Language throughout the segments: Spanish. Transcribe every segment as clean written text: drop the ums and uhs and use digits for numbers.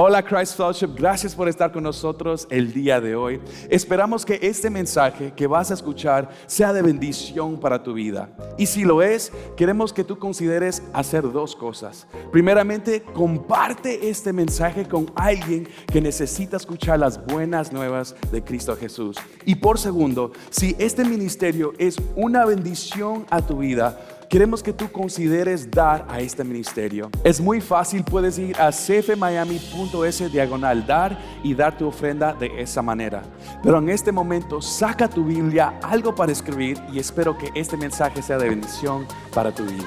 Hola Christ Fellowship, gracias por estar con nosotros el día de hoy. Esperamos que este mensaje que vas a escuchar sea de bendición para tu vida. Y si lo es, queremos que tú consideres hacer dos cosas. Primeramente, comparte este mensaje con alguien que necesita escuchar las buenas nuevas de Cristo Jesús. Y por segundo, si este ministerio es una bendición a tu vida, queremos que tú consideres dar a este ministerio. Es muy fácil, puedes ir a cfmiami.es/dar y dar tu ofrenda de esa manera. Pero en este momento, saca tu Biblia, algo para escribir, y espero que este mensaje sea de bendición para tu vida.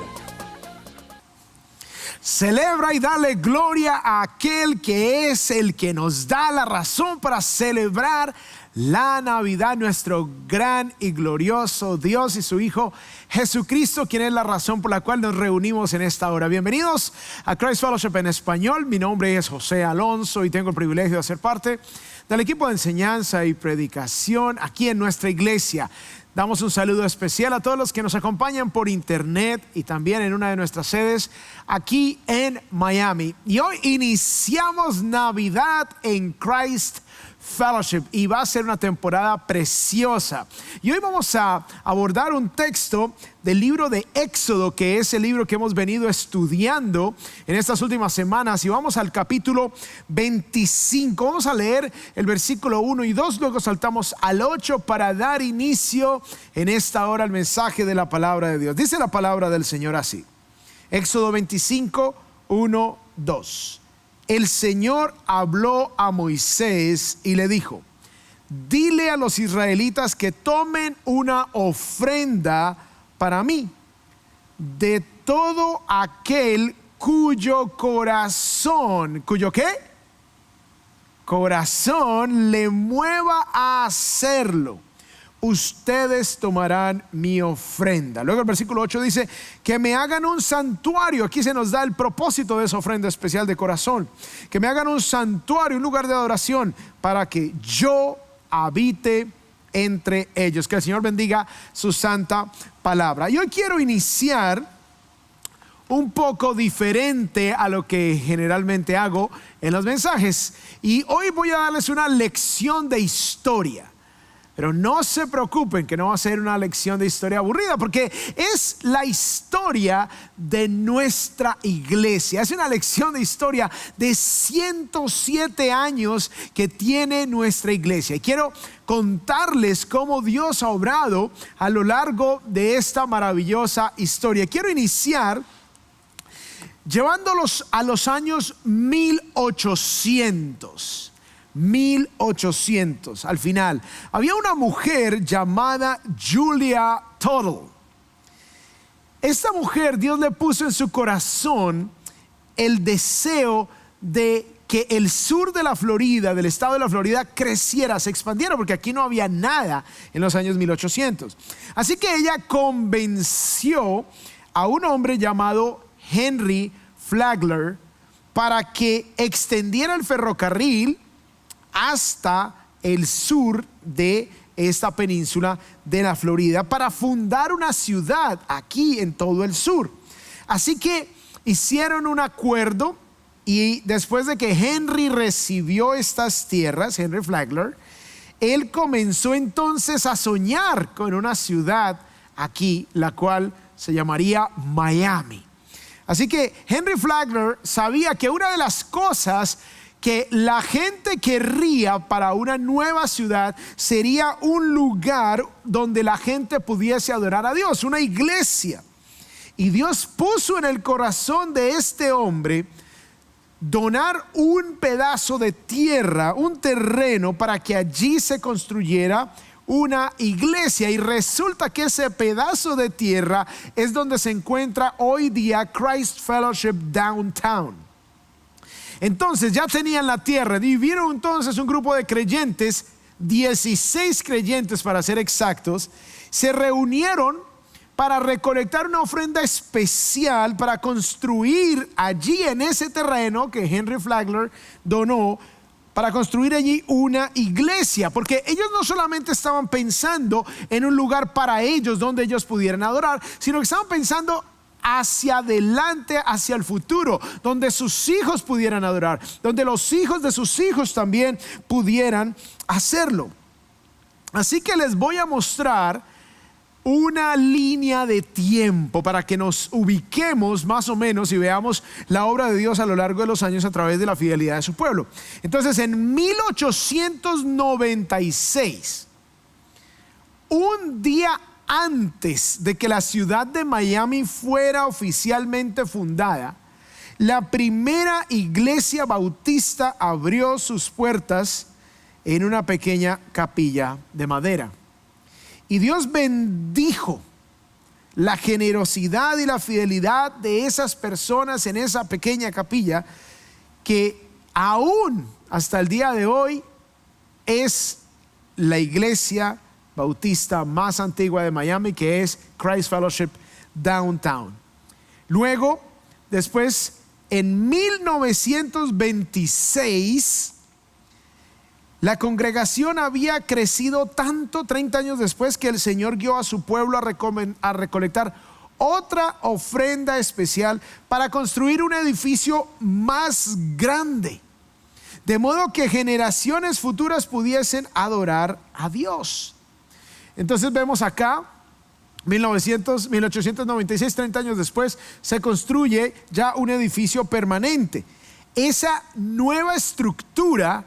Celebra y dale gloria a aquel que es el que nos da la razón para celebrar la Navidad, nuestro gran y glorioso Dios y su Hijo Jesucristo, quien es la razón por la cual nos reunimos en esta hora. Bienvenidos a Christ Fellowship en español. Mi nombre es José Alonso y tengo el privilegio de ser parte del equipo de enseñanza y predicación aquí en nuestra iglesia. Damos un saludo especial a todos los que nos acompañan por internet y también en una de nuestras sedes aquí en Miami. Y hoy iniciamos Navidad en Christ Fellowship y va a ser una temporada preciosa. Y hoy vamos a abordar un texto del libro de Éxodo, que es el libro que hemos venido estudiando en estas últimas semanas, y vamos al capítulo 25. Vamos a leer el versículo 1 y 2, luego saltamos al 8 para dar inicio en esta hora al mensaje de la palabra de Dios. Dice la palabra del Señor así: Éxodo 25, 1, 2. El Señor habló a Moisés y le dijo: dile a los israelitas que tomen una ofrenda para mí de todo aquel cuyo corazón, ¿cuyo qué? Corazón le mueva a hacerlo. Ustedes tomarán mi ofrenda. Luego el versículo 8 dice que me hagan un santuario. Aquí se nos da el propósito de esa ofrenda especial de corazón. Que me hagan un santuario, un lugar de adoración, para que yo habite entre ellos. Que el Señor bendiga su santa palabra. Y hoy quiero iniciar un poco diferente a lo que generalmente hago en los mensajes. Y hoy voy a darles una lección de historia. Pero no se preocupen que no va a ser una lección de historia aburrida, porque es la historia de nuestra iglesia. Es una lección de historia de 107 años que tiene nuestra iglesia. Y quiero contarles cómo Dios ha obrado a lo largo de esta maravillosa historia. Quiero iniciar llevándolos a los años 1800. Al final había una mujer llamada Julia Tuttle. Esta mujer, Dios le puso en su corazón el deseo de que el sur de la Florida, del estado de la Florida, creciera, se expandiera, porque aquí no había nada en los años 1800. Así que ella convenció a un hombre llamado Henry Flagler para que extendiera el ferrocarril hasta el sur de esta península de la Florida, para fundar una ciudad aquí en todo el sur. Así que hicieron un acuerdo, y después de que Henry recibió estas tierras, Henry Flagler, él comenzó entonces a soñar con una ciudad aquí, la cual se llamaría Miami. Así que Henry Flagler sabía que una de las cosas que la gente querría para una nueva ciudad sería un lugar donde la gente pudiese adorar a Dios, una iglesia. Y Dios puso en el corazón de este hombre donar un pedazo de tierra, un terreno, para que allí se construyera una iglesia. Y resulta que ese pedazo de tierra es donde se encuentra hoy día Christ Fellowship Downtown. Entonces ya tenían la tierra, vivieron entonces un grupo de creyentes, 16 creyentes para ser exactos, se reunieron para recolectar una ofrenda especial para construir allí en ese terreno que Henry Flagler donó, para construir allí una iglesia, porque ellos no solamente estaban pensando en un lugar para ellos donde ellos pudieran adorar, sino que estaban pensando hacia adelante, hacia el futuro, donde sus hijos pudieran adorar, donde los hijos de sus hijos también pudieran hacerlo. Así que les voy a mostrar una línea de tiempo para que nos ubiquemos más o menos y veamos la obra de Dios a lo largo de los años a través de la fidelidad de su pueblo. Entonces, en 1896, un día antes de que la ciudad de Miami fuera oficialmente fundada, la primera iglesia bautista abrió sus puertas en una pequeña capilla de madera. Y Dios bendijo la generosidad y la fidelidad de esas personas en esa pequeña capilla, que aún hasta el día de hoy es la iglesia bautista más antigua de Miami, que es Christ Fellowship Downtown. Luego, después, en 1926, la congregación había crecido tanto 30 años después que el Señor guió a su pueblo a recolectar otra ofrenda especial para construir un edificio más grande, de modo que generaciones futuras pudiesen adorar a Dios. Entonces vemos acá 1896, 30 años después, se construye ya un edificio permanente. Esa nueva estructura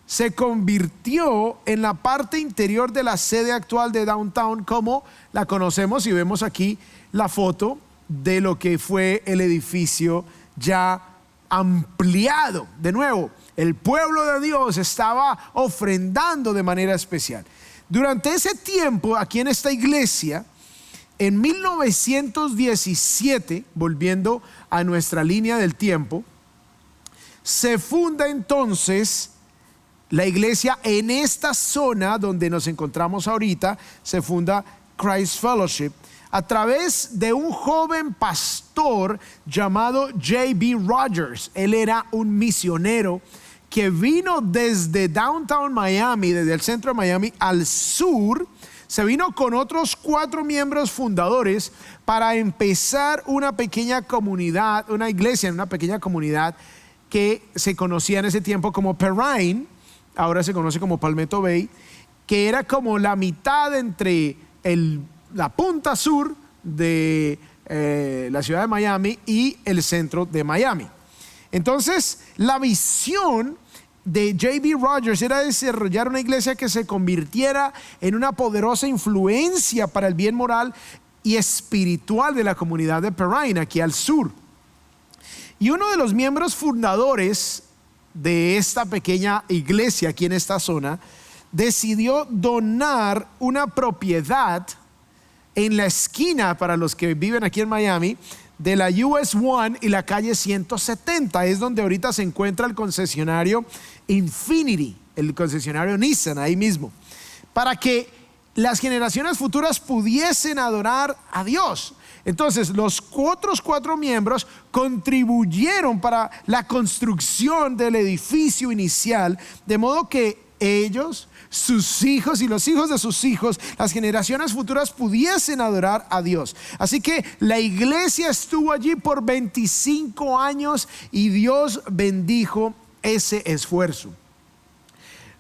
se convirtió en la parte interior de la sede actual de Downtown, como la conocemos, y vemos aquí la foto de lo que fue el edificio ya ampliado. De nuevo, el pueblo de Dios estaba ofrendando de manera especial. Durante ese tiempo, aquí en esta iglesia, en 1917, volviendo a nuestra línea del tiempo, se funda entonces la iglesia en esta zona donde nos encontramos ahorita. Se funda Christ Fellowship a través de un joven pastor llamado J.B. Rogers. Él era un misionero que vino desde Downtown Miami, desde el centro de Miami al sur. Se vino con otros 4 miembros fundadores para empezar una pequeña comunidad, una iglesia en una pequeña comunidad que se conocía en ese tiempo como Perrine, ahora se conoce como Palmetto Bay, que era como la mitad entre la punta sur de la ciudad de Miami y el centro de Miami. Entonces, la visión de J.B. Rogers era desarrollar una iglesia que se convirtiera en una poderosa influencia para el bien moral y espiritual de la comunidad de Perrine, aquí al sur. Y uno de los miembros fundadores de esta pequeña iglesia aquí en esta zona decidió donar una propiedad en la esquina, para los que viven aquí en Miami, de la US 1 y la calle 170. Es donde ahorita se encuentra el concesionario Infinity, el concesionario Nissan, ahí mismo, para que las generaciones futuras pudiesen adorar a Dios. Entonces, los otros 4 miembros contribuyeron para la construcción del edificio inicial, de modo que ellos, sus hijos y los hijos de sus hijos, las generaciones futuras, pudiesen adorar a Dios. Así que la iglesia estuvo allí por 25 años y Dios bendijo ese esfuerzo.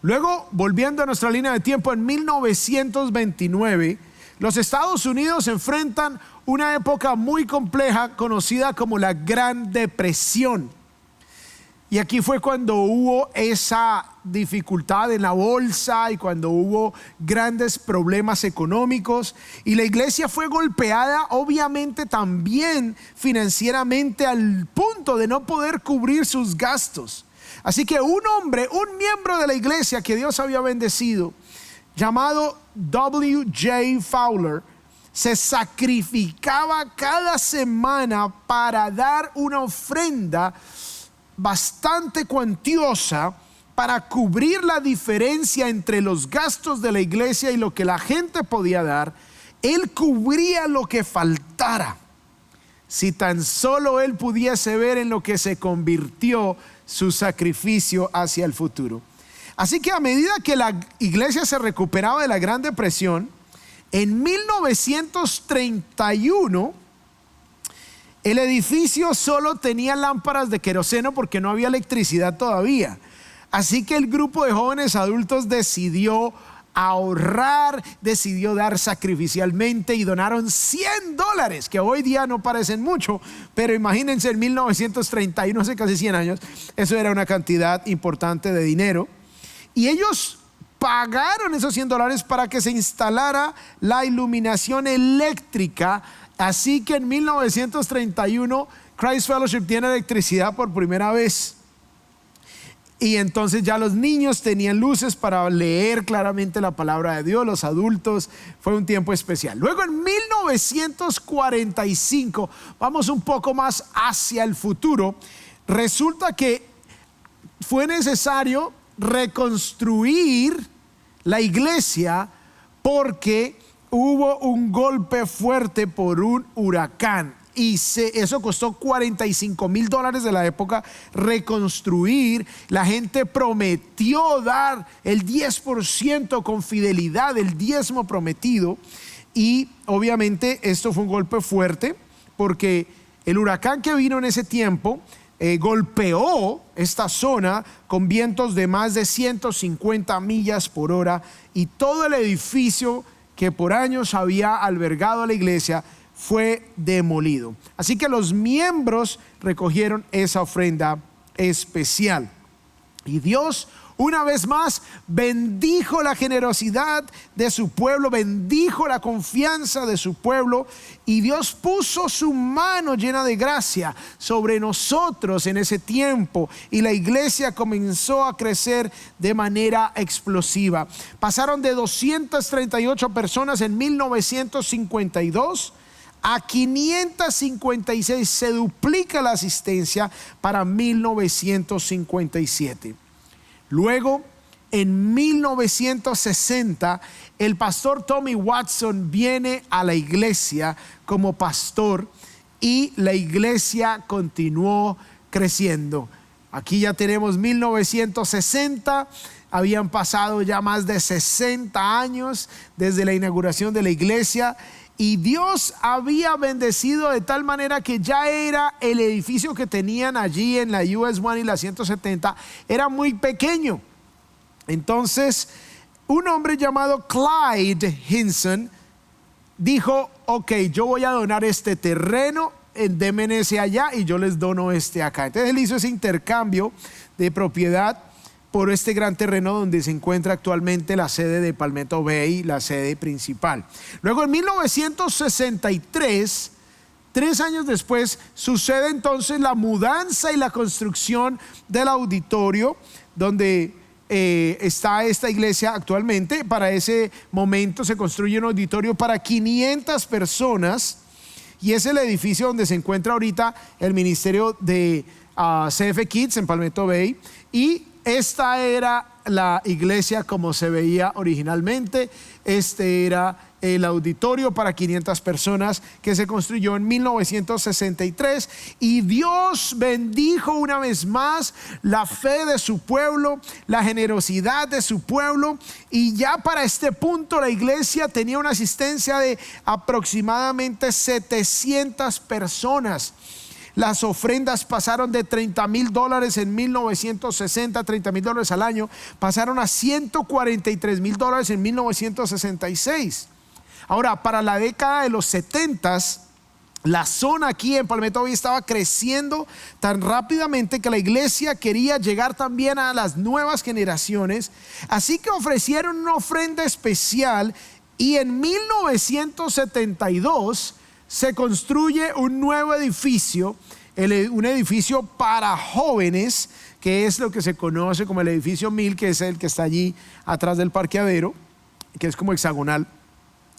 Luego, volviendo a nuestra línea de tiempo, en 1929, los Estados Unidos enfrentan una época muy compleja conocida como la Gran Depresión. Y aquí fue cuando hubo esa dificultad en la bolsa y cuando hubo grandes problemas económicos, y la iglesia fue golpeada obviamente también financieramente, al punto de no poder cubrir sus gastos. Así que un miembro de la iglesia que Dios había bendecido, llamado W.J. Fowler, se sacrificaba cada semana para dar una ofrenda bastante cuantiosa para cubrir la diferencia entre los gastos de la iglesia y lo que la gente podía dar. Él cubría lo que faltara, si tan solo él pudiese ver en lo que se convirtió su sacrificio hacia el futuro. Así que a medida que la iglesia se recuperaba de la Gran Depresión, en 1931 El edificio solo tenía lámparas de queroseno porque no había electricidad todavía. Así que el grupo de jóvenes adultos decidió ahorrar, decidió dar sacrificialmente y donaron $100, que hoy día no parecen mucho, pero imagínense en 1931, hace casi 100 años, eso era una cantidad importante de dinero. Y ellos pagaron esos $100 para que se instalara la iluminación eléctrica. Así que en 1931 Christ Fellowship tiene electricidad por primera vez. Y entonces ya los niños tenían luces para leer claramente la palabra de Dios, los adultos, fue un tiempo especial. Luego en 1945, vamos un poco más hacia el futuro, resulta que fue necesario reconstruir la iglesia porque hubo un golpe fuerte por un huracán. Y eso costó $45,000 de la época reconstruir. La gente prometió dar el 10% con fidelidad, el diezmo prometido. Y obviamente esto fue un golpe fuerte porque el huracán que vino en ese tiempo golpeó esta zona con vientos de más de 150 millas por hora y todo el edificio que por años había albergado a la iglesia fue demolido. Así que los miembros recogieron esa ofrenda especial. Y Dios, una vez más, bendijo la generosidad de su pueblo, bendijo la confianza de su pueblo. Y Dios puso su mano llena de gracia sobre nosotros en ese tiempo. Y la iglesia comenzó a crecer de manera explosiva. Pasaron de 238 personas en 1952 a 556, se duplica la asistencia para 1957. Luego, en 1960, el pastor Tommy Watson viene a la iglesia como pastor y la iglesia continuó creciendo. Aquí ya tenemos 1960. Habían pasado ya más de 60 años desde la inauguración de la iglesia. Y Dios había bendecido de tal manera que ya era el edificio que tenían allí en la US 1 y la 170, era muy pequeño. Entonces, un hombre llamado Clyde Hinson dijo: ok, yo voy a donar este terreno, démenme ese allá y yo les dono este acá. Entonces él hizo ese intercambio de propiedad por este gran terreno donde se encuentra actualmente la sede de Palmetto Bay, la sede principal. Luego en 1963, 3 años después, sucede entonces la mudanza y la construcción del auditorio donde está esta iglesia actualmente. Para ese momento se construye un auditorio para 500 personas y es el edificio donde se encuentra ahorita el ministerio de CF Kids en Palmetto Bay. Y esta era la iglesia como se veía originalmente. Este era el auditorio para 500 personas que se construyó en 1963. Y Dios bendijo una vez más la fe de su pueblo, la generosidad de su pueblo. Y ya para este punto la iglesia tenía una asistencia de aproximadamente 700 personas. Las ofrendas pasaron de $30,000 en 1960, $30,000 al año, pasaron a $143,000 en 1966. Ahora, para la década de los 70s, la zona aquí en Palmetto Bay estaba creciendo tan rápidamente que la iglesia quería llegar también a las nuevas generaciones. Así que ofrecieron una ofrenda especial y en 1972 se construye un nuevo edificio, un edificio para jóvenes, que es lo que se conoce como el edificio 1000, que es el que está allí atrás del parqueadero, que es como hexagonal.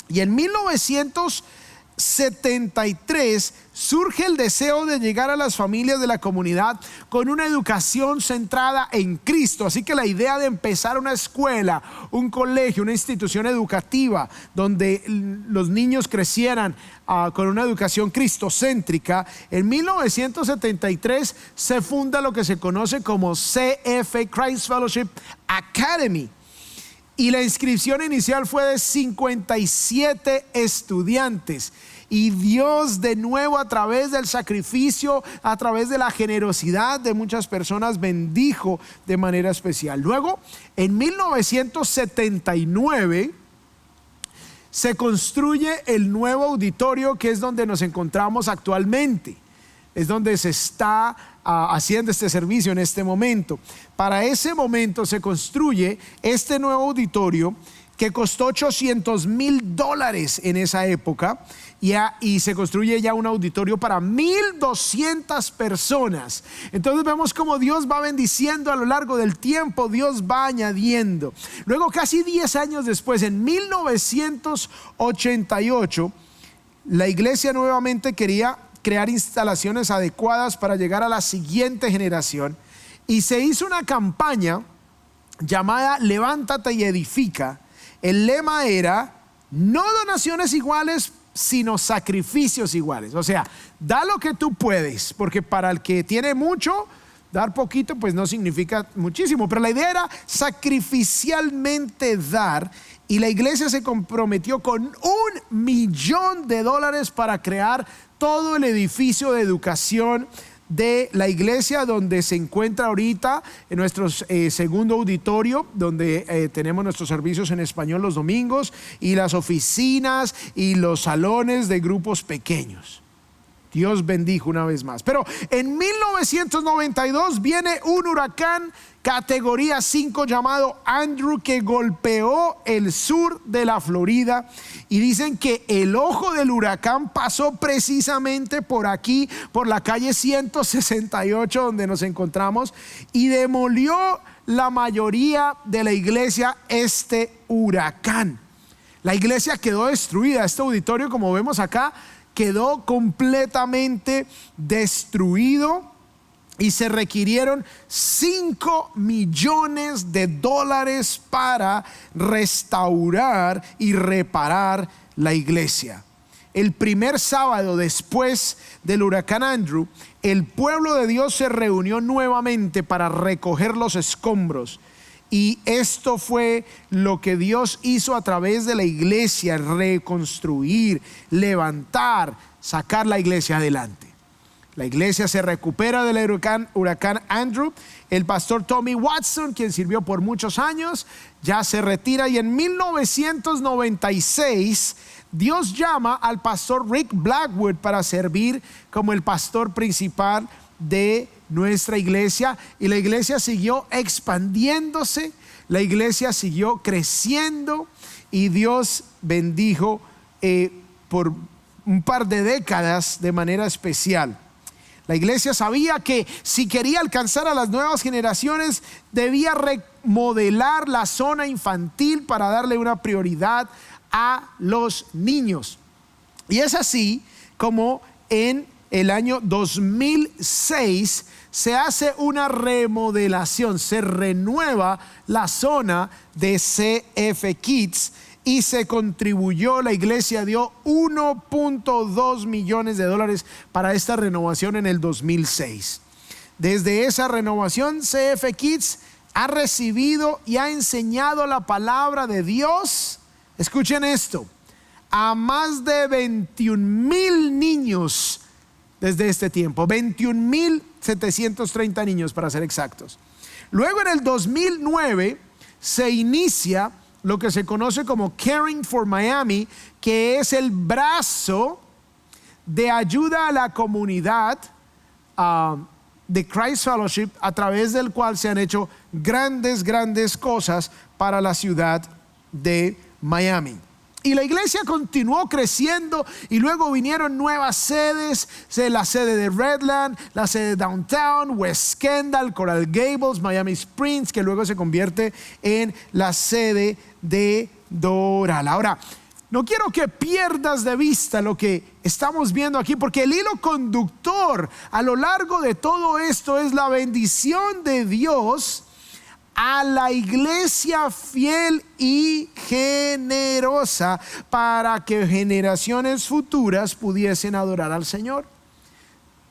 Y en 1973 surge el deseo de llegar a las familias de la comunidad con una educación centrada en Cristo. Así que la idea de empezar una escuela, un colegio, una institución educativa donde los niños crecieran con una educación cristocéntrica, en 1973 se funda lo que se conoce como CF, Christ Fellowship Academy. Y la inscripción inicial fue de 57 estudiantes. y Dios de nuevo, a través del sacrificio, a través de la generosidad de muchas personas, bendijo de manera especial. Luego, en 1979 se construye el nuevo auditorio, que es donde nos encontramos actualmente. Es donde se está haciendo este servicio en este momento. Para ese momento se construye este nuevo auditorio, que costó $800,000 en esa época, y se construye ya un auditorio para 1,200 personas. Entonces vemos cómo Dios va bendiciendo a lo largo del tiempo, Dios va añadiendo. Luego, casi 10 años después, en 1988, la iglesia nuevamente quería crear instalaciones adecuadas para llegar a la siguiente generación, y se hizo una campaña llamada Levántate y Edifica. El lema era: no donaciones iguales, sino sacrificios iguales. O sea, da lo que tú puedes, porque para el que tiene mucho, dar poquito pues no significa muchísimo, pero la idea era sacrificialmente dar. Y la iglesia se comprometió con $1 millón para crear todo el edificio de educación de la iglesia, donde se encuentra ahorita en nuestro segundo auditorio, donde tenemos nuestros servicios en español los domingos, y las oficinas y los salones de grupos pequeños. Dios bendijo una vez más. Pero en 1992 viene un huracán categoría 5 llamado Andrew, que golpeó el sur de la Florida, y dicen que el ojo del huracán pasó precisamente por aquí, por la calle 168 donde nos encontramos, y demolió la mayoría de la iglesia este huracán. La iglesia quedó destruida. Este auditorio, como vemos acá, quedó completamente destruido, y se requirieron $5 millones para restaurar y reparar la iglesia. El primer sábado después del huracán Andrew, el pueblo de Dios se reunió nuevamente para recoger los escombros. Y esto fue lo que Dios hizo a través de la iglesia: reconstruir, levantar, sacar la iglesia adelante. La iglesia se recupera del huracán Andrew. El pastor Tommy Watson, quien sirvió por muchos años, ya se retira, y en 1996 Dios llama al pastor Rick Blackwood para servir como el pastor principal de nuestra iglesia, y la iglesia siguió expandiéndose, la iglesia siguió creciendo, y Dios bendijo por un par de décadas de manera especial. La iglesia sabía que si quería alcanzar a las nuevas generaciones, debía remodelar la zona infantil para darle una prioridad a los niños. Y es así como en el año 2006 se hace una remodelación, se renueva la zona de CF Kids, y se contribuyó, la iglesia dio $1.2 millones para esta renovación en el 2006. Desde esa renovación, CF Kids ha recibido y ha enseñado la palabra de Dios, escuchen esto, a más de 21,000 niños desde este tiempo, 21,730 niños para ser exactos. Luego, en el 2009 se inicia lo que se conoce como Caring for Miami, que es el brazo de ayuda a la comunidad de Christ Fellowship, a través del cual se han hecho grandes cosas para la ciudad de Miami. Y la iglesia continuó creciendo, y luego vinieron nuevas sedes: la sede de Redland, la sede de Downtown, West Kendall, Coral Gables, Miami Springs, que luego se convierte en la sede de Doral. Ahora, no quiero que pierdas de vista lo que estamos viendo aquí, porque el hilo conductor a lo largo de todo esto es la bendición de Dios a la iglesia fiel y generosa, para que generaciones futuras pudiesen adorar al Señor.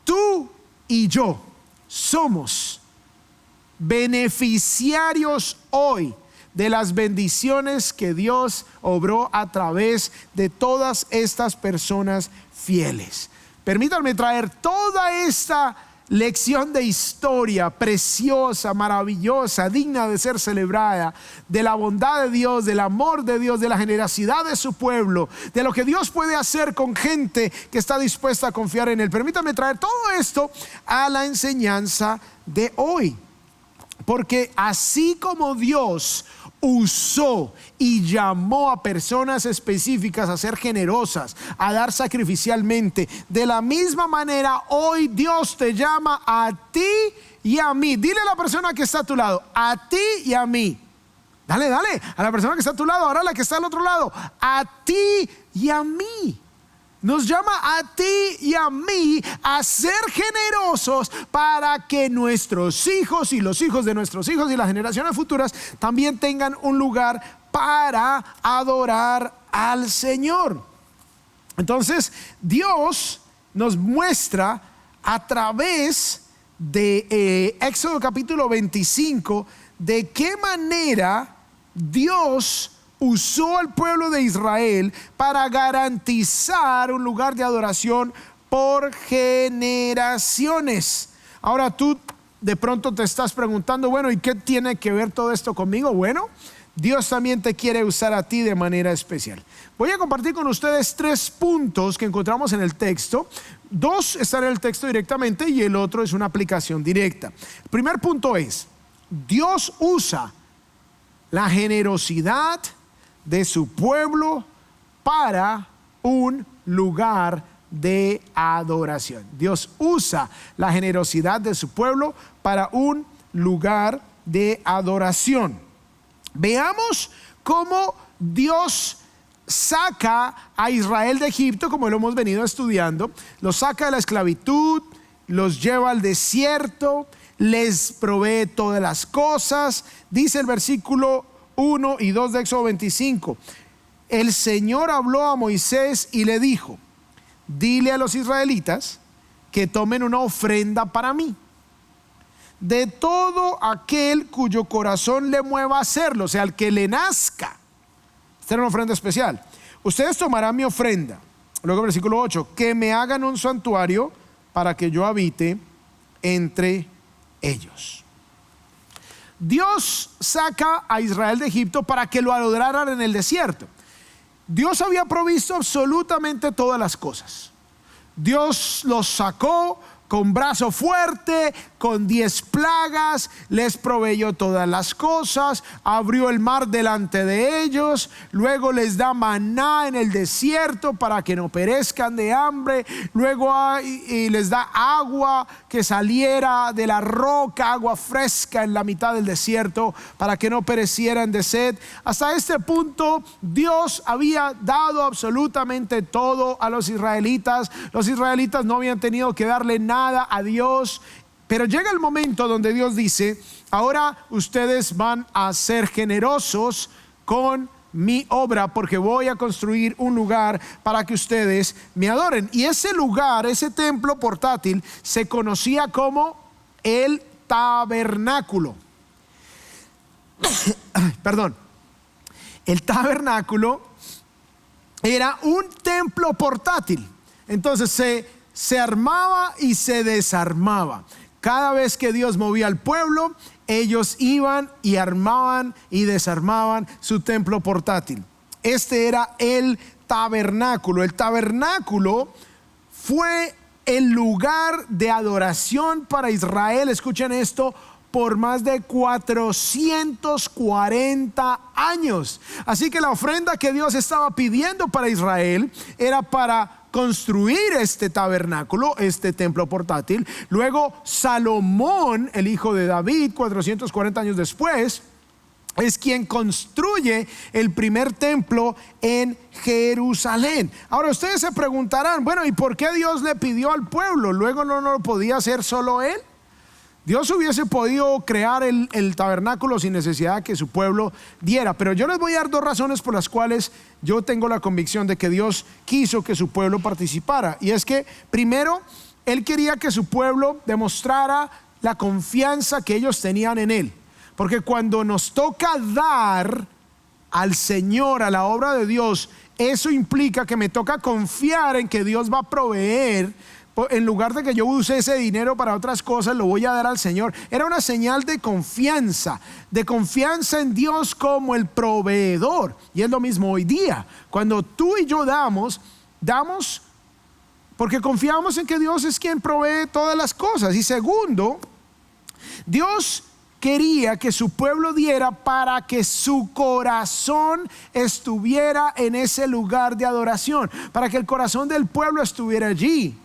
Tú y yo somos beneficiarios hoy de las bendiciones que Dios obró a través de todas estas personas fieles. Permítanme traer toda esta lección de historia preciosa, maravillosa, digna de ser celebrada, de la bondad de Dios, del amor de Dios, de la generosidad de su pueblo, de lo que Dios puede hacer con gente que está dispuesta a confiar en Él. Permítanme traer todo esto a la enseñanza de hoy, porque así como Dios usó y llamó a personas específicas a ser generosas, a dar sacrificialmente, de la misma manera hoy Dios te llama a ti y a mí. Dile a la persona que está a tu lado, a ti y a mí. Dale a la persona que está a tu lado, ahora la que está al otro lado, a ti y a mí. Nos llama a ti y a mí a ser generosos para que nuestros hijos y los hijos de nuestros hijos y las generaciones futuras también tengan un lugar para adorar al Señor. Entonces, Dios nos muestra a través de Éxodo capítulo 25 de qué manera Dios usó al pueblo de Israel para garantizar un lugar de adoración por generaciones. Ahora tú de pronto te estás preguntando, bueno, ¿y qué tiene que ver todo esto conmigo? Bueno, Dios también te quiere usar a ti de manera especial. Voy a compartir con ustedes 3 puntos que encontramos en el texto. 2 están en el texto directamente y el otro es una aplicación directa. El primer punto es: Dios usa la generosidad de su pueblo para un lugar de adoración. Dios usa la generosidad de su pueblo para un lugar de adoración. Veamos cómo Dios saca a Israel de Egipto, como lo hemos venido estudiando. Los saca de la esclavitud, los lleva al desierto, les provee todas las cosas. Dice el versículo 1 y 2 de Éxodo 25: el Señor habló a Moisés y le dijo: dile a los israelitas que tomen una ofrenda para mí, de todo aquel cuyo corazón le mueva a hacerlo, o sea, al que le nazca. Esta era una ofrenda especial. Ustedes tomarán mi ofrenda. Luego versículo 8: que me hagan un santuario para que yo habite entre ellos. Dios saca a Israel de Egipto para que lo adoraran en el desierto. Dios había provisto absolutamente todas las cosas. Dios los sacó con brazo fuerte, con 10 plagas, les proveyó todas las cosas, abrió el mar delante de ellos, luego les da maná en el desierto para que no perezcan de hambre, luego y les da agua que saliera de la roca, agua fresca en la mitad del desierto para que no perecieran de sed. Hasta este punto Dios había dado absolutamente todo a los israelitas. Los israelitas no habían tenido que darle nada a Dios, pero llega el momento donde Dios dice: ahora ustedes van a ser generosos con mi obra, porque voy a construir un lugar para que ustedes me adoren. Y ese lugar, ese templo portátil, se conocía como el tabernáculo. Perdón. El tabernáculo era un templo portátil. Entonces se armaba y se desarmaba. Cada vez que Dios movía al pueblo, ellos iban y armaban y desarmaban su templo portátil. Este era el tabernáculo. El tabernáculo fue el lugar de adoración para Israel. Escuchen esto: por más de 440 años. Así que la ofrenda que Dios estaba pidiendo para Israel era para construir este tabernáculo, este templo portátil. Luego Salomón, el hijo de David, 440 años después, es quien construye el primer templo en Jerusalén. Ahora ustedes se preguntarán, bueno, ¿y por qué Dios le pidió al pueblo? Luego no lo podía hacer solo él. Dios hubiese podido crear el tabernáculo sin necesidad que su pueblo diera. Pero yo les voy a dar 2 razones por las cuales yo tengo la convicción de que Dios quiso que su pueblo participara. Y es que, primero, Él quería que su pueblo demostrara la confianza que ellos tenían en Él. Porque cuando nos toca dar al Señor, a la obra de Dios, eso implica que me toca confiar en que Dios va a proveer. En lugar de que yo use ese dinero para otras cosas, lo voy a dar al Señor. Era una señal de confianza en Dios como el proveedor. Y es lo mismo hoy día. Cuando tú y yo damos porque confiamos en que Dios es quien provee todas las cosas. Y segundo, Dios quería que su pueblo diera para que su corazón estuviera en ese lugar de adoración, para que el corazón del pueblo estuviera allí.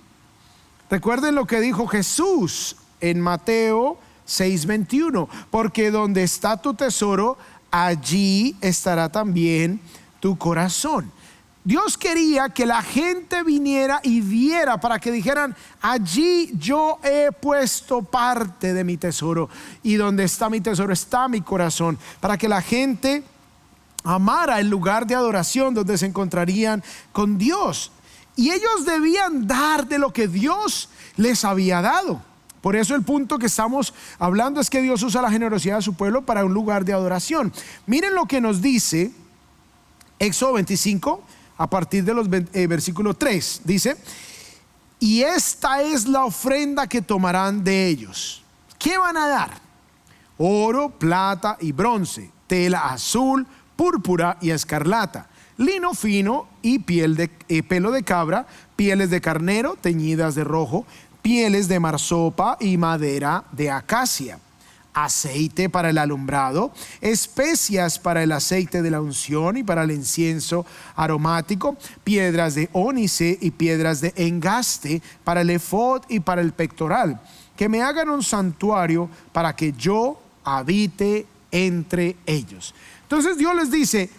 Recuerden lo que dijo Jesús en Mateo 6:21, porque donde está tu tesoro, allí estará también tu corazón. Dios quería que la gente viniera y diera para que dijeran: allí yo he puesto parte de mi tesoro, y donde está mi tesoro está mi corazón, para que la gente amara el lugar de adoración donde se encontrarían con Dios. Y ellos debían dar de lo que Dios les había dado. Por eso el punto que estamos hablando es que Dios usa la generosidad de su pueblo para un lugar de adoración. Miren lo que nos dice Éxodo 25 a partir de los versículo 3. Dice: y esta es la ofrenda que tomarán de ellos. ¿Qué van a dar? Oro, plata y bronce, tela azul, púrpura y escarlata, lino fino y pelo de cabra, pieles de carnero teñidas de rojo, pieles de marsopa y madera de acacia, aceite para el alumbrado, especias para el aceite de la unción y para el incienso aromático, piedras de ónice y piedras de engaste para el efod y para el pectoral, que me hagan un santuario para que yo habite entre ellos. Entonces Dios les dice: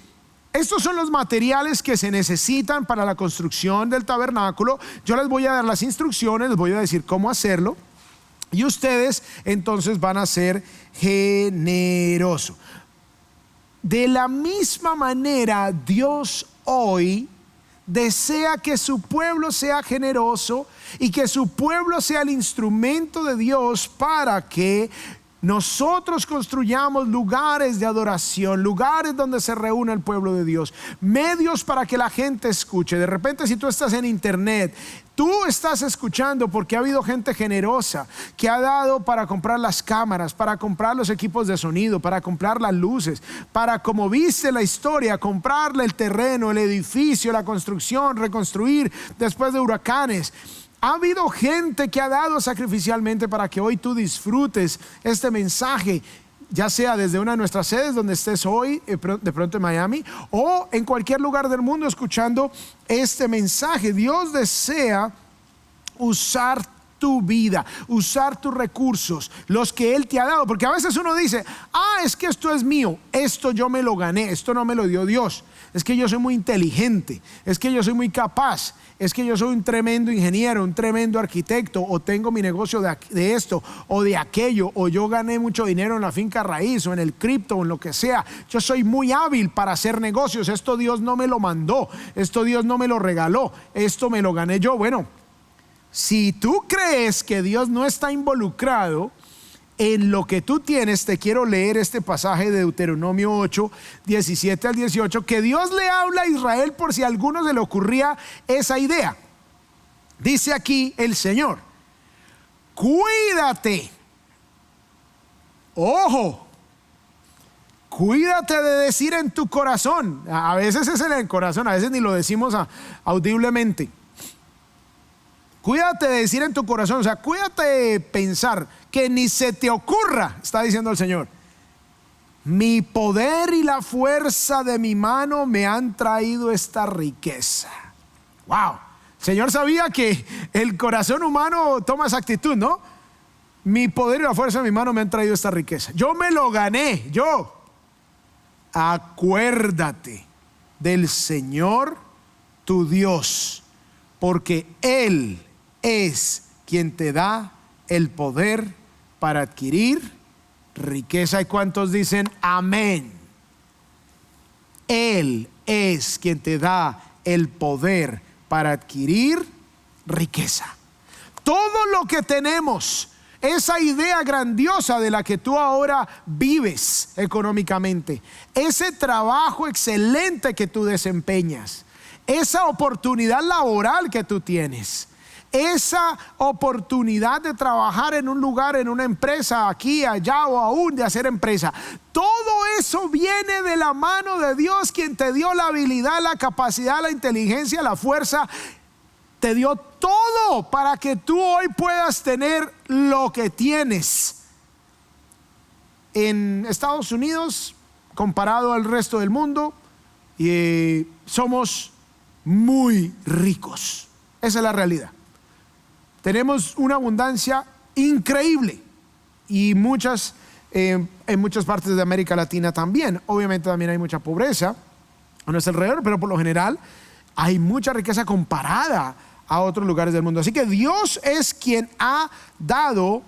estos son los materiales que se necesitan para la construcción del tabernáculo. Yo les voy a dar las instrucciones, les voy a decir cómo hacerlo, y ustedes entonces van a ser generosos. De la misma manera, Dios hoy desea que su pueblo sea generoso y que su pueblo sea el instrumento de Dios para que nosotros construyamos lugares de adoración, lugares donde se reúne el pueblo de Dios, medios para que la gente escuche. De repente, si tú estás en internet, tú estás escuchando porque ha habido gente generosa que ha dado para comprar las cámaras, para comprar los equipos de sonido, para comprar las luces, para, como viste la historia, comprarle el terreno, el edificio, la construcción, reconstruir después de huracanes. Ha habido gente que ha dado sacrificialmente para que hoy tú disfrutes este mensaje, ya sea desde una de nuestras sedes donde estés hoy, de pronto en Miami, o en cualquier lugar del mundo escuchando este mensaje. Dios desea usar tu vida, usar tus recursos, los que Él te ha dado, porque a veces uno dice: es que esto es mío, esto yo me lo gané, esto no me lo dio Dios, es que yo soy muy inteligente, es que yo soy muy capaz, es que yo soy un tremendo ingeniero, un tremendo arquitecto, o tengo mi negocio de esto o de aquello, o yo gané mucho dinero en la finca raíz o en el cripto o en lo que sea. Yo soy muy hábil para hacer negocios, esto Dios no me lo mandó, esto Dios no me lo regaló, esto me lo gané yo. Bueno, si tú crees que Dios no está involucrado en lo que tú tienes, te quiero leer este pasaje de Deuteronomio 8, 17 al 18, que Dios le habla a Israel por si a alguno se le ocurría esa idea. Dice aquí el Señor: cuídate, ojo, cuídate de decir en tu corazón. A veces es en el corazón, a veces ni lo decimos audiblemente. Cuídate de decir en tu corazón, o sea, cuídate de pensar, que ni se te ocurra, está diciendo el Señor: mi poder y la fuerza de mi mano me han traído esta riqueza. Wow, el Señor sabía que el corazón humano toma esa actitud, ¿no? Mi poder y la fuerza de mi mano me han traído esta riqueza. Yo me lo gané, yo. Acuérdate del Señor tu Dios, porque Él es quien te da el poder para adquirir riqueza. ¿Y cuántos dicen amén? Él es quien te da el poder para adquirir riqueza. Todo lo que tenemos esa idea grandiosa de la que tú ahora vives económicamente, ese trabajo excelente que tú desempeñas, esa oportunidad laboral que tú tienes, esa oportunidad de trabajar en un lugar, en una empresa, aquí, allá, o aún de hacer empresa, todo eso viene de la mano de Dios, quien te dio la habilidad, la capacidad, la inteligencia, la fuerza. Te dio todo para que tú hoy puedas tener lo que tienes. En Estados Unidos, comparado al resto del mundo, somos muy ricos. Esa es la realidad. Tenemos una abundancia increíble y en muchas partes de América Latina también. Obviamente también hay mucha pobreza a nuestro alrededor, pero por lo general hay mucha riqueza comparada a otros lugares del mundo. Así que Dios es quien ha dado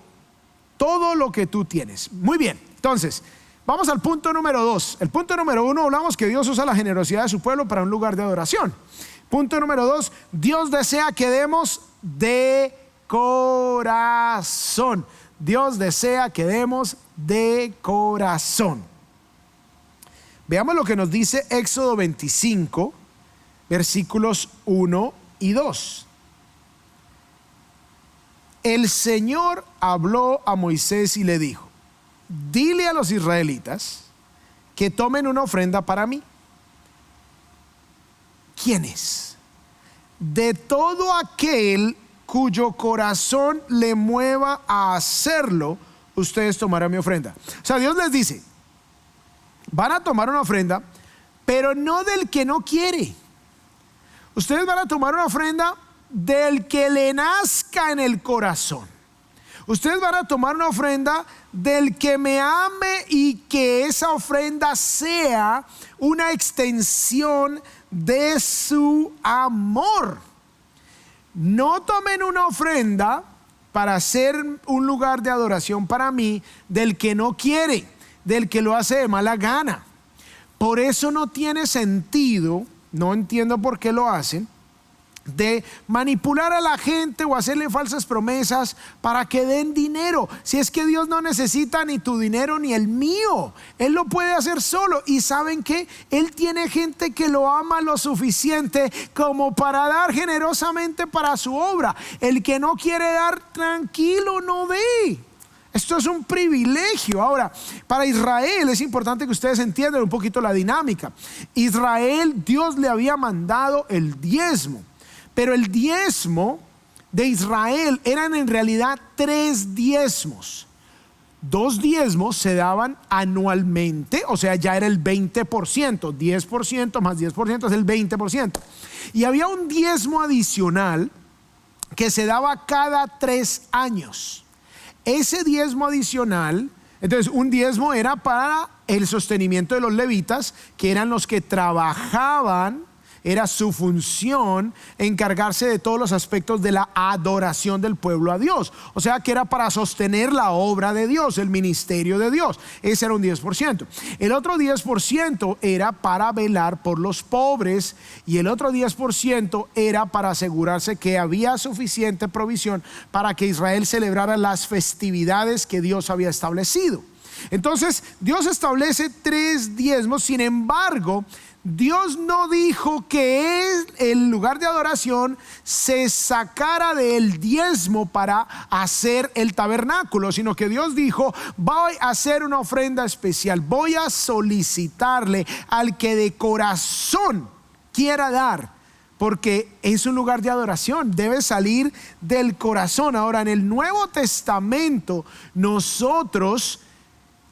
todo lo que tú tienes. Muy bien, entonces vamos al punto número 2. El punto número 1, hablamos que Dios usa la generosidad de su pueblo para un lugar de adoración. Punto número 2, Dios desea que demos de corazón. Dios desea que demos de corazón. Veamos lo que nos dice Éxodo 25, versículos 1 y 2. El Señor habló a Moisés y le dijo: dile a los israelitas que tomen una ofrenda para mí. ¿Quiénes? De todo aquel cuyo corazón le mueva a hacerlo, ustedes tomarán mi ofrenda. O sea, Dios les dice: van a tomar una ofrenda, pero no del que no quiere. Ustedes van a tomar una ofrenda del que le nazca en el corazón. Ustedes van a tomar una ofrenda del que me ame y que esa ofrenda sea una extensión de su amor. No tomen una ofrenda para hacer un lugar de adoración para mí del que no quiere, del que lo hace de mala gana. Por eso no tiene sentido, no entiendo por qué lo hacen, de manipular a la gente o hacerle falsas promesas para que den dinero. Si es que Dios no necesita ni tu dinero ni el mío, Él lo puede hacer solo. Y ¿saben qué? Él tiene gente que lo ama lo suficiente como para dar generosamente para su obra. El que no quiere dar, tranquilo, no dé. Esto es un privilegio. Ahora, para Israel es importante que ustedes entiendan un poquito la dinámica. Israel, Dios le había mandado el diezmo. Pero el diezmo de Israel eran en realidad 3 diezmos. 2 diezmos se daban anualmente, o sea, ya era el 20%. 10% más 10% es el 20%. Y había un diezmo adicional que se daba cada 3 años. Ese diezmo adicional, entonces un diezmo era para el sostenimiento de los levitas, que eran los que trabajaban. Era su función encargarse de todos los aspectos de la adoración del pueblo a Dios. O sea que era para sostener la obra de Dios, el ministerio de Dios. Ese era un 10%. El otro 10% era para velar por los pobres. Y el otro 10% era para asegurarse que había suficiente provisión para que Israel celebrara las festividades que Dios había establecido. Entonces Dios establece 3 diezmos. Sin embargo, Dios no dijo que el lugar de adoración se sacara del diezmo para hacer el tabernáculo, sino que Dios dijo: voy a hacer una ofrenda especial, voy a solicitarle al que de corazón quiera dar, porque es un lugar de adoración, debe salir del corazón. Ahora, en el Nuevo Testamento, nosotros,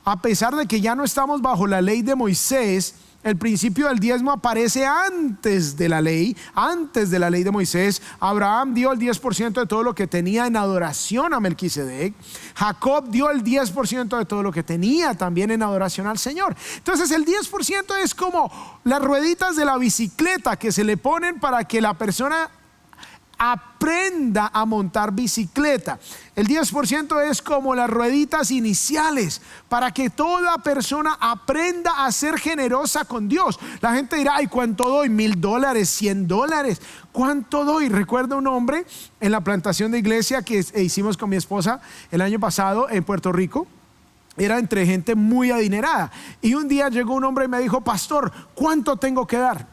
a pesar de que ya no estamos bajo la ley de Moisés, el principio del diezmo aparece antes de la ley de Moisés. Abraham dio el 10% de todo lo que tenía en adoración a Melquisedec. Jacob dio el 10% de todo lo que tenía también en adoración al Señor. Entonces el 10% es como las rueditas de la bicicleta que se le ponen para que la persona aprenda a montar bicicleta. El 10% es como las rueditas iniciales para que toda persona aprenda a ser generosa con Dios. La gente dirá, ay, ¿cuánto doy? $1,000, $100. ¿Cuánto doy? Recuerdo un hombre en la plantación de iglesia que hicimos con mi esposa el año pasado en Puerto Rico. Era entre gente muy adinerada. Y un día llegó un hombre y me dijo, pastor, ¿cuánto tengo que dar?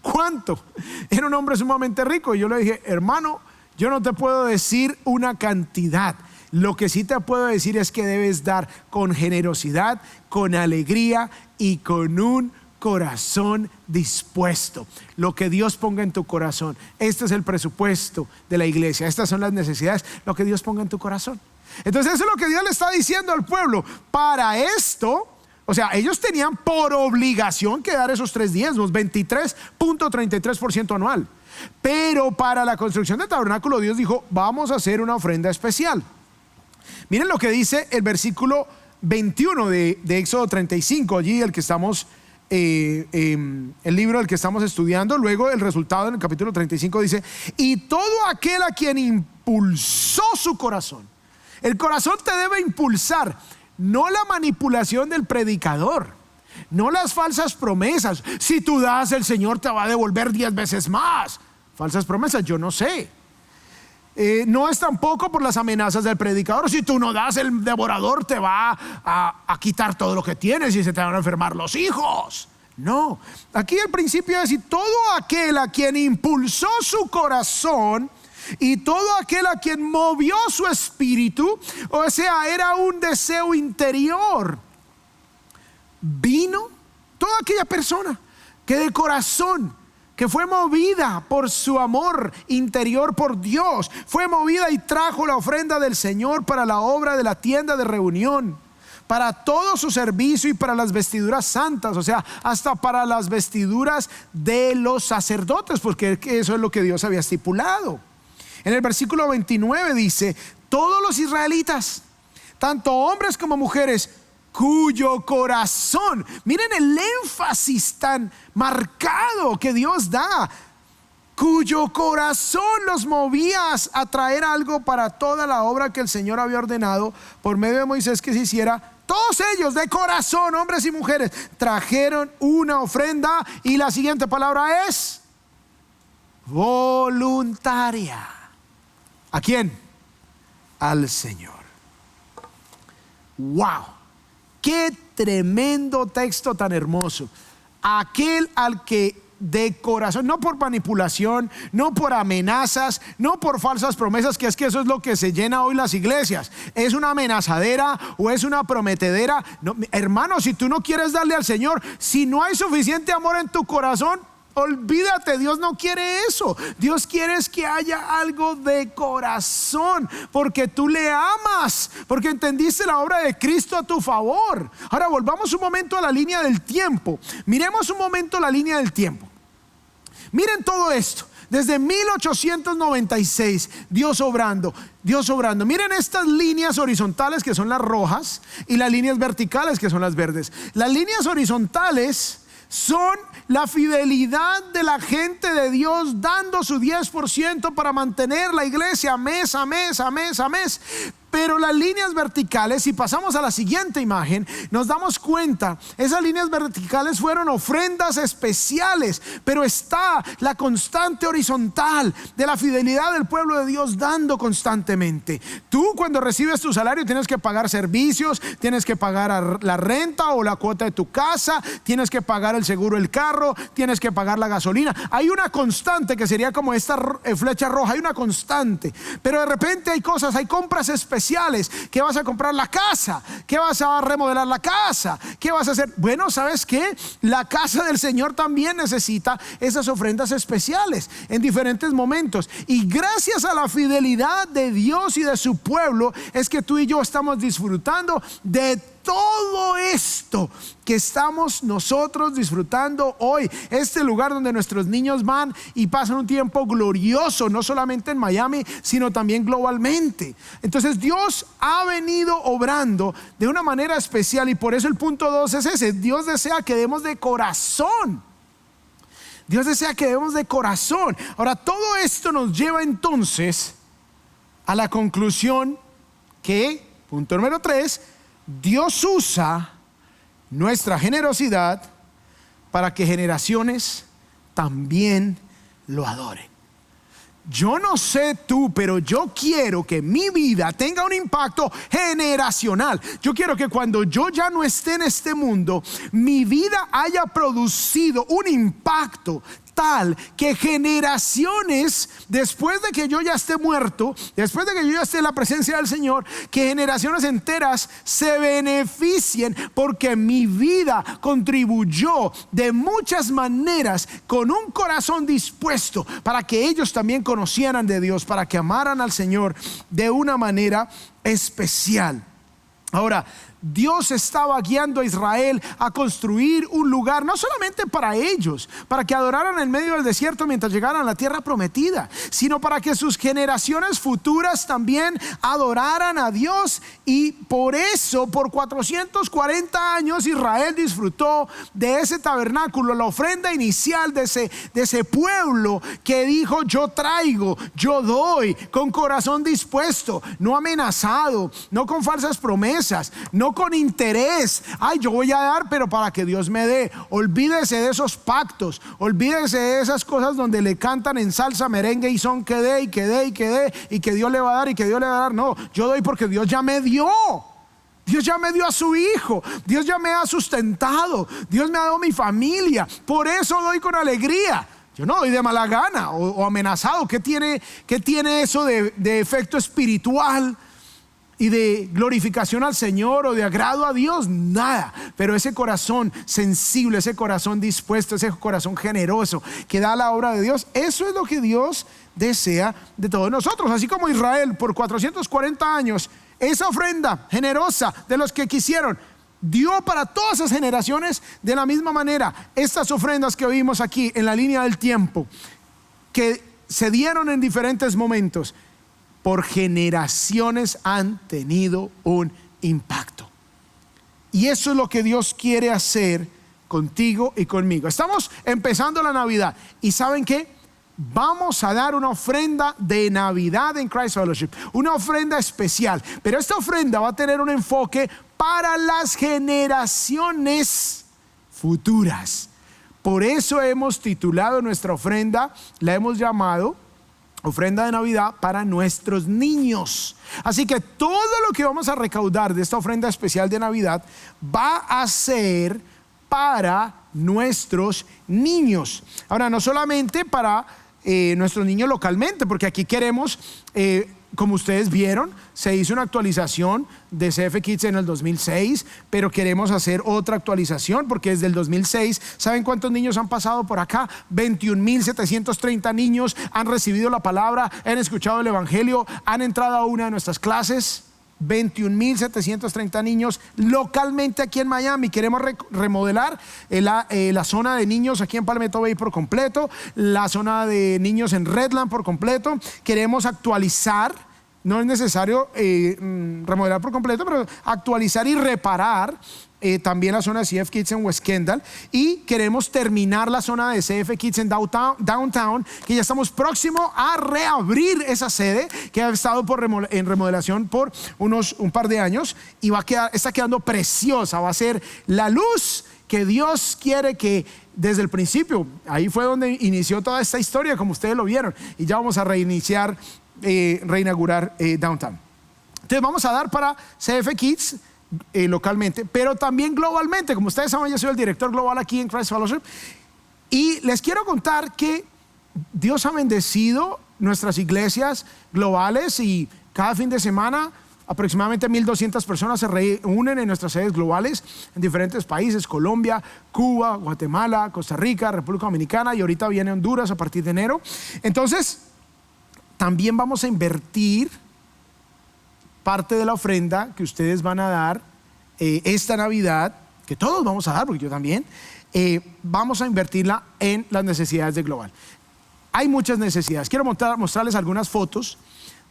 ¿Cuánto? Era un hombre sumamente rico. Y yo le dije, hermano, yo no te puedo decir una cantidad. Lo que sí te puedo decir es que debes dar con generosidad, con alegría y con un corazón dispuesto. Lo que Dios ponga en tu corazón. Este es el presupuesto de la iglesia. Estas son las necesidades. Lo que Dios ponga en tu corazón. Entonces eso es lo que Dios le está diciendo al pueblo. Para esto, o sea, ellos tenían por obligación que dar esos 3 diezmos, 23.33% anual. Pero para la construcción del tabernáculo Dios dijo, vamos a hacer una ofrenda especial. Miren lo que dice el versículo 21 de Éxodo 35, allí el que estamos, el libro del que estamos estudiando. Luego el resultado en el capítulo 35 dice, y todo aquel a quien impulsó su corazón. El corazón te debe impulsar, no la manipulación del predicador, no las falsas promesas. Si tú das, el Señor te va a devolver 10 veces más. Falsas promesas, yo no sé. No es tampoco por las amenazas del predicador. Si tú no das, el devorador te va a quitar todo lo que tienes y se te van a enfermar los hijos. No, aquí el principio es, y todo aquel a quien impulsó su corazón y todo aquel a quien movió su espíritu, o sea, era un deseo interior, vino toda aquella persona que de corazón, que fue movida por su amor interior por Dios, fue movida y trajo la ofrenda del Señor para la obra de la tienda de reunión, para todo su servicio y para las vestiduras santas, o sea, hasta para las vestiduras de los sacerdotes, porque eso es lo que Dios había estipulado. En el versículo 29 dice, todos los israelitas, tanto hombres como mujeres, cuyo corazón, miren el énfasis tan marcado que Dios da, cuyo corazón los movía a traer algo para toda la obra que el Señor había ordenado por medio de Moisés que se hiciera. Todos ellos de corazón, hombres y mujeres, trajeron una ofrenda, y la siguiente palabra es voluntaria. ¿A quién? Al Señor. ¡Wow! ¡Qué tremendo texto tan hermoso! Aquel al que de corazón, no por manipulación, no por amenazas, no por falsas promesas, que es que eso es lo que se llena hoy las iglesias. Es una amenazadera o es una prometedera. No, hermano, si tú no quieres darle al Señor, si no hay suficiente amor en tu corazón, olvídate, Dios no quiere eso. Dios quiere es que haya algo de corazón, porque tú le amas, porque entendiste la obra de Cristo a tu favor. Ahora volvamos un momento a la línea del tiempo. Miremos un momento la línea del tiempo. Miren todo esto. Desde 1896, Dios obrando. Miren estas líneas horizontales que son las rojas y las líneas verticales que son las verdes. Las líneas horizontales son la fidelidad de la gente de Dios dando su 10% para mantener la iglesia mes a mes a mes a mes. Pero las líneas verticales, si pasamos a la siguiente imagen, nos damos cuenta, esas líneas verticales fueron ofrendas especiales, pero está la constante horizontal de la fidelidad del pueblo de Dios dando constantemente. Tú cuando recibes tu salario tienes que pagar servicios, tienes que pagar la renta o la cuota de tu casa, tienes que pagar el seguro del carro, tienes que pagar la gasolina. Hay una constante que sería como esta flecha roja, hay una constante, pero de repente hay cosas, hay compras especiales. ¿Qué vas a comprar? La casa. ¿Qué vas a remodelar la casa? ¿Qué vas a hacer? Bueno, ¿sabes qué? La casa del Señor también necesita esas ofrendas especiales en diferentes momentos. Y gracias a la fidelidad de Dios y de su pueblo es que tú y yo estamos disfrutando de todo esto que estamos nosotros disfrutando hoy. Este lugar donde nuestros niños van y pasan un tiempo glorioso, no solamente en Miami, sino también globalmente. Entonces Dios ha venido obrando de una manera especial, y por eso el punto 2 es ese: Dios desea que demos de corazón. Dios desea que demos de corazón. Ahora, todo esto nos lleva entonces a la conclusión que, punto número 3, Dios usa nuestra generosidad para que generaciones también lo adoren. Yo no sé tú, pero yo quiero que mi vida tenga un impacto generacional. Yo quiero que cuando yo ya no esté en este mundo, mi vida haya producido un impacto tal que generaciones, después de que yo ya esté muerto, después de que yo ya esté en la presencia del Señor, que generaciones enteras se beneficien porque mi vida contribuyó de muchas maneras con un corazón dispuesto para que ellos también conocieran de Dios, para que amaran al Señor de una manera especial. Ahora, Dios estaba guiando a Israel a construir un lugar no solamente para ellos, para que adoraran en medio del desierto mientras llegaran a la tierra prometida, sino para que sus generaciones futuras también adoraran a Dios. Y por eso, por 440 años, Israel disfrutó de ese tabernáculo, la ofrenda inicial de ese pueblo que dijo: yo traigo, yo doy, con corazón dispuesto, no amenazado, no con falsas promesas, no con interés. Ay, yo voy a dar, pero para que Dios me dé. Olvídese de esos pactos, olvídese de esas cosas donde le cantan en salsa, merengue y son que dé y que dé y que dé y que Dios le va a dar y que Dios le va a dar. No, yo doy porque Dios ya me dio. Dios ya me dio a su hijo, Dios ya me ha sustentado, Dios me ha dado mi familia, por eso doy con alegría. Yo no doy de mala gana o amenazado. ¿Qué tiene eso de efecto espiritual y de glorificación al Señor o de agrado a Dios? Nada. Pero ese corazón sensible, ese corazón dispuesto, ese corazón generoso que da la obra de Dios, eso es lo que Dios desea de todos nosotros. Así como Israel por 440 años, esa ofrenda generosa de los que quisieron dio para todas esas generaciones. De la misma manera, estas ofrendas que vimos aquí en la línea del tiempo, que se dieron en diferentes momentos, por generaciones han tenido un impacto. Y eso es lo que Dios quiere hacer contigo y conmigo. Estamos empezando la Navidad y ¿saben qué? Vamos a dar una ofrenda de Navidad en Christ Fellowship, una ofrenda especial, pero esta ofrenda va a tener un enfoque para las generaciones futuras. Por eso hemos titulado nuestra ofrenda, la hemos llamado ofrenda de Navidad para nuestros niños. Así que todo lo que vamos a recaudar de esta ofrenda especial de Navidad va a ser para nuestros niños. Ahora, no solamente para nuestros niños localmente, porque aquí queremos, como ustedes vieron, se hizo una actualización de CF Kids en el 2006, pero queremos hacer otra actualización porque desde el 2006, ¿saben cuántos niños han pasado por acá? 21,730 niños han recibido la palabra, han escuchado el evangelio, han entrado a una de nuestras clases. 21,730 niños localmente aquí en Miami. Queremos remodelar la zona de niños aquí en Palmetto Bay por completo, la zona de niños en Redland por completo. Queremos actualizar, no es necesario remodelar por completo, pero actualizar y reparar también la zona de CF Kids en West Kendall, y queremos terminar la zona de CF Kids en Downtown, que ya estamos próximos a reabrir esa sede que ha estado en remodelación por un par de años y está quedando preciosa. Va a ser la luz que Dios quiere que desde el principio, ahí fue donde inició toda esta historia, como ustedes lo vieron, y ya vamos a reinaugurar Downtown. Entonces vamos a dar para CF Kids localmente, pero también globalmente. Como ustedes saben, yo soy el director global aquí en Christ Fellowship, y les quiero contar que Dios ha bendecido nuestras iglesias globales, y cada fin de semana aproximadamente 1,200 personas se reúnen en nuestras sedes globales en diferentes países: Colombia, Cuba, Guatemala, Costa Rica, República Dominicana, y ahorita viene Honduras a partir de enero. Entonces también vamos a invertir parte de la ofrenda que ustedes van a dar esta Navidad, que todos vamos a dar, porque yo también, vamos a invertirla en las necesidades de Global. Hay muchas necesidades. Quiero mostrarles algunas fotos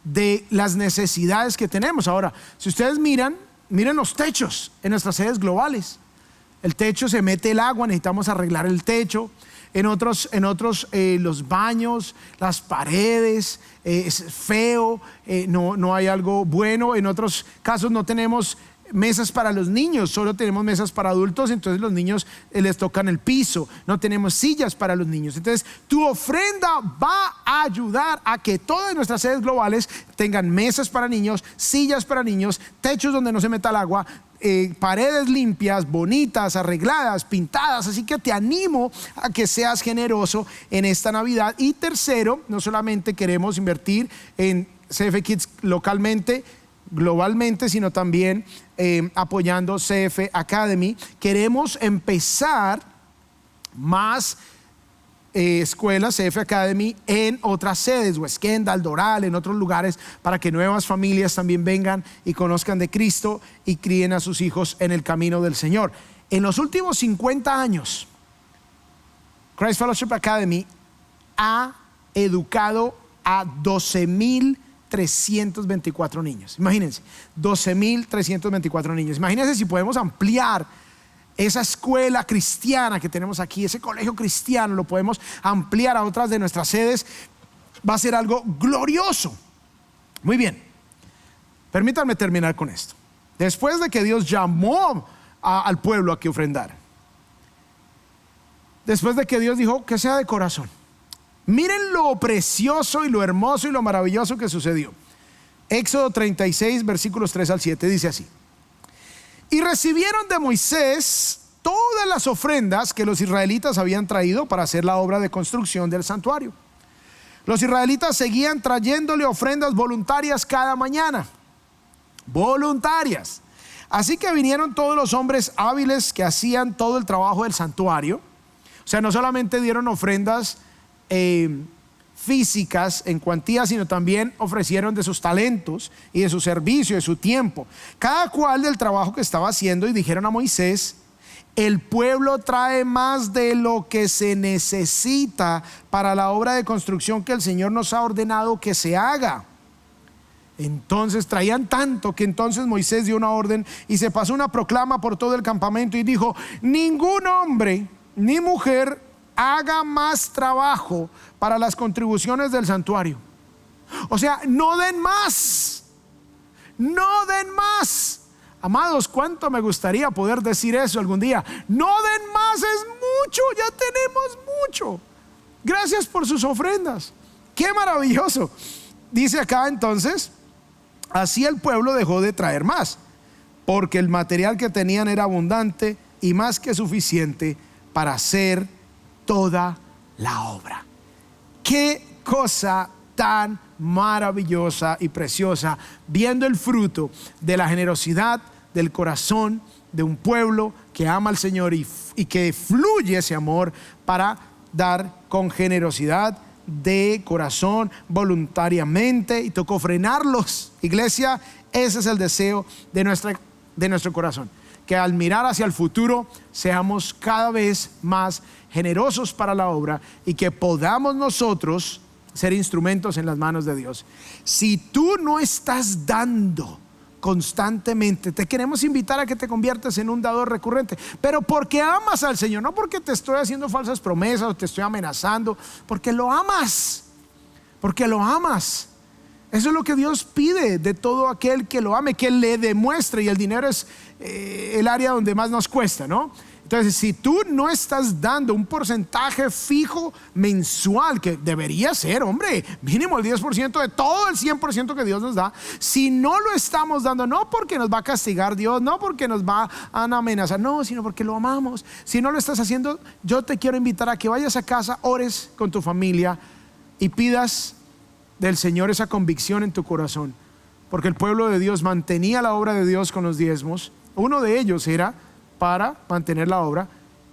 de las necesidades que tenemos. Ahora, si ustedes miren los techos en nuestras sedes globales. el techo se mete el agua, necesitamos arreglar el techo. En otros los baños, las paredes, es feo, no hay algo bueno. En otros casos no tenemos mesas para los niños, solo tenemos mesas para adultos, entonces los niños les tocan el piso, no tenemos sillas para los niños. Entonces tu ofrenda va a ayudar a que todas nuestras sedes globales tengan mesas para niños, sillas para niños, techos donde no se meta el agua, paredes limpias, bonitas, arregladas, pintadas. Así que te animo a que seas generoso en esta Navidad. Y tercero, no solamente queremos invertir en CF Kids localmente, globalmente, sino también apoyando CF Academy. Queremos empezar más escuelas CF Academy en otras sedes, West Kendall, Doral, en otros lugares, para que nuevas familias también vengan y conozcan de Cristo y críen a sus hijos en el camino del Señor. En los últimos 50 años, Christ Fellowship Academy ha educado a 12,324 niños. Imagínense, 12,324 niños. Imagínense si podemos ampliar esa escuela cristiana que tenemos aquí, ese colegio cristiano, lo podemos ampliar a otras de nuestras sedes. Va a ser algo glorioso. Muy bien, permítanme terminar con esto. Después de que Dios llamó al pueblo a que ofrendara, después de que Dios dijo que sea de corazón, miren lo precioso y lo hermoso y lo maravilloso que sucedió. Éxodo 36, versículos 3 al 7, dice así: y recibieron de Moisés todas las ofrendas que los israelitas habían traído para hacer la obra de construcción del santuario. Los israelitas seguían trayéndole ofrendas voluntarias cada mañana. Voluntarias. Así que vinieron todos los hombres hábiles que hacían todo el trabajo del santuario. O sea, no solamente dieron ofrendas físicas en cuantía, sino también ofrecieron de sus talentos y de su servicio, de su tiempo, cada cual del trabajo que estaba haciendo. Y dijeron a Moisés: el pueblo trae más de lo que se necesita para la obra de construcción que el Señor nos ha ordenado que se haga. Entonces traían tanto que entonces Moisés dio una orden y se pasó una proclama por todo el campamento y dijo: ningún hombre ni mujer haga más trabajo para las contribuciones del santuario. O sea, no den más, no den más. Amados, cuánto me gustaría poder decir eso algún día. No den más, es mucho, ya tenemos mucho. Gracias por sus ofrendas. Qué maravilloso. Dice acá entonces: así el pueblo dejó de traer más, porque el material que tenían era abundante y más que suficiente para hacer toda la obra. Qué cosa tan maravillosa y preciosa, viendo el fruto de la generosidad del corazón de un pueblo que ama al Señor y que fluye ese amor para dar con generosidad de corazón, voluntariamente. Y tocó frenarlos, iglesia. Ese es el deseo de nuestro corazón, que al mirar hacia el futuro seamos cada vez más generosos para la obra y que podamos nosotros ser instrumentos en las manos de Dios. Si tú no estás dando constantemente, te queremos invitar a que te conviertas en un dador recurrente, pero porque amas al Señor, no porque te estoy haciendo falsas promesas o te estoy amenazando, porque lo amas, porque lo amas. Eso es lo que Dios pide de todo aquel que lo ame, que le demuestre. Y el dinero es el área donde más nos cuesta, ¿no? Entonces, si tú no estás dando un porcentaje fijo mensual, que debería ser, hombre, mínimo el 10% de todo el 100% que Dios nos da, si no lo estamos dando, no porque nos va a castigar Dios, no porque nos va a amenazar, no, sino porque lo amamos. Si no lo estás haciendo, yo te quiero invitar a que vayas a casa, ores con tu familia y pidas del Señor esa convicción en tu corazón, porque el pueblo de Dios mantenía la obra de Dios con los diezmos. Uno de ellos era para mantener la obra,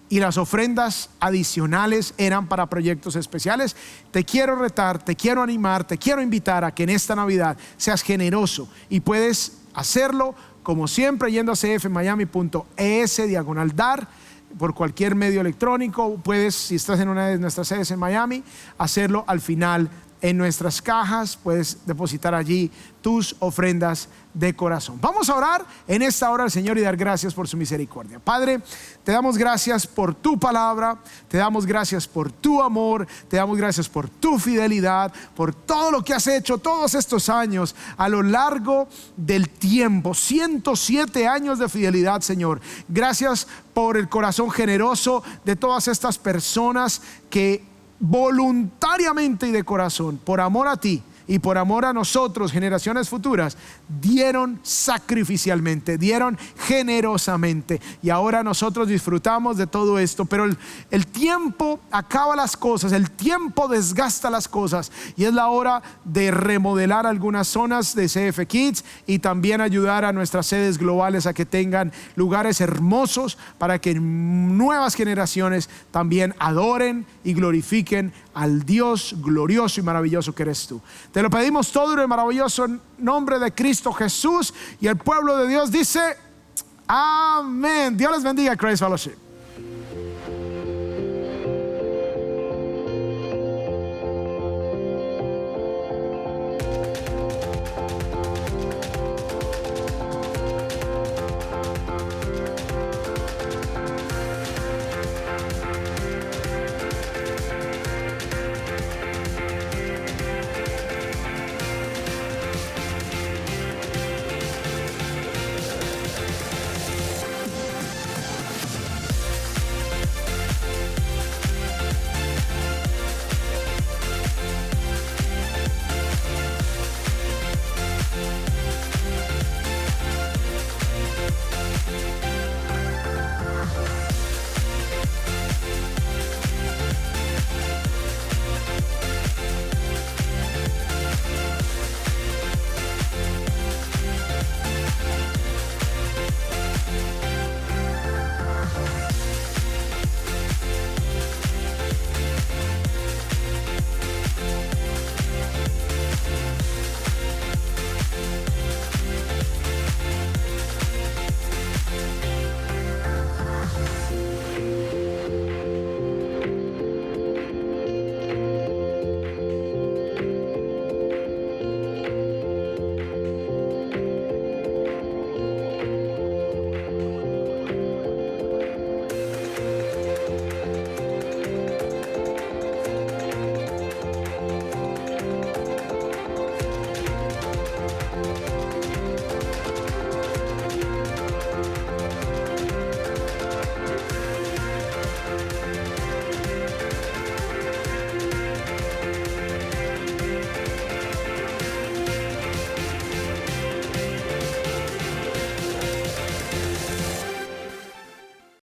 y las ofrendas adicionales eran para proyectos especiales. Te quiero retar, te quiero animar, te quiero invitar a que en esta Navidad seas generoso, y puedes hacerlo como siempre yendo a cfmiami.es/dar por cualquier medio electrónico. Puedes, si estás en una de nuestras sedes en Miami, hacerlo al final en nuestras cajas, puedes depositar allí tus ofrendas de corazón. Vamos a orar en esta hora al Señor y dar gracias por su misericordia. Padre, te damos gracias por tu palabra, te damos gracias por tu amor, te damos gracias por tu fidelidad, por todo lo que has hecho todos estos años a lo largo del tiempo. 107 años de fidelidad, Señor. Gracias por el corazón generoso de todas estas personas que voluntariamente y de corazón, por amor a ti y por amor a nosotros, generaciones futuras, dieron sacrificialmente, dieron generosamente, y ahora nosotros disfrutamos de todo esto. Pero el tiempo acaba las cosas, el tiempo desgasta las cosas, y es la hora de remodelar algunas zonas de CF Kids y también ayudar a nuestras sedes globales a que tengan lugares hermosos para que nuevas generaciones también adoren y glorifiquen al Dios glorioso y maravilloso que eres tú. Te lo pedimos todo en el maravilloso nombre de Cristo Jesús, y el pueblo de Dios dice amén. Dios les bendiga, Christ Fellowship.